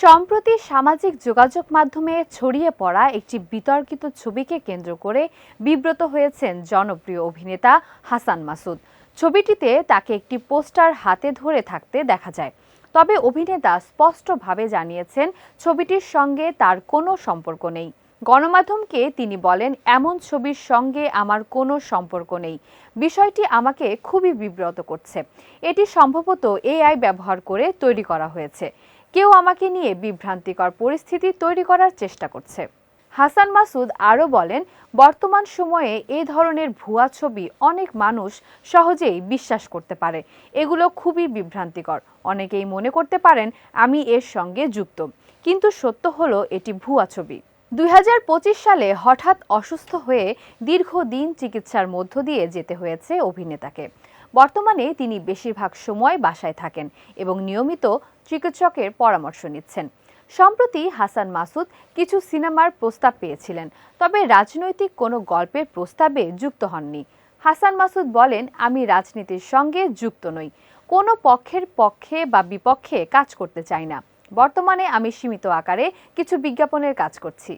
সম্প্রতি সামাজিক যোগাযোগ মাধ্যমে ছড়িয়ে পড়া একটি বিতর্কিত ছবিকে কেন্দ্র করে বিব্রত হয়েছেন জনপ্রিয় অভিনেতা হাসান মাসুদ। ছবিটিতে তাকে একটি পোস্টার হাতে ধরে থাকতে দেখা যায়। তবে অভিনেতা স্পষ্টভাবে জানিয়েছেন ছবিটির সঙ্গে তার কোনো সম্পর্ক নেই। গণমাধ্যমকে তিনি বলেন, এমন ছবির সঙ্গে আমার কোনো সম্পর্ক নেই। বিষয়টি আমাকে খুবই বিব্রত করছে। এটি সম্ভবত এআই ব্যবহার করে তৈরি করা হয়েছে। কেউ আমাকে নিয়ে বিভ্রান্তিকর পরিস্থিতি তৈরি করার চেষ্টা করছে। হাসান মাসুদ আরও বলেন, বর্তমান সময়ে এই ধরনের ভুয়া ছবি অনেক মানুষ সহজেই বিশ্বাস করতে পারে। এগুলো খুবই বিভ্রান্তিকর। অনেকেই মনে করতে পারেন আমি এর সঙ্গে যুক্ত, কিন্তু সত্য হলো এটি ভুয়া ছবি। 2025 সালে হঠাৎ অসুস্থ হয়ে দীর্ঘদিন চিকিৎসার মধ্য দিয়ে যেতে হয়েছে অভিনেতাকে। বর্তমানে তিনি বেশিরভাগ সময় বাসায় থাকেন এবং নিয়মিত চিকিৎসকের পরামর্শ নিচ্ছেন। সম্প্রতি হাসান মাসুদ কিছু সিনেমার প্রস্তাব পেয়েছিলেন, তবে রাজনৈতিক কোনো গল্পের প্রস্তাবে যুক্ত হননি। হাসান মাসুদ বলেন, আমি রাজনীতির সঙ্গে যুক্ত নই, কোনো পক্ষের পক্ষে বা বিপক্ষে কাজ করতে চাই না। বর্তমানে আমি সীমিত আকারে কিছু বিজ্ঞাপনের কাজ করছি।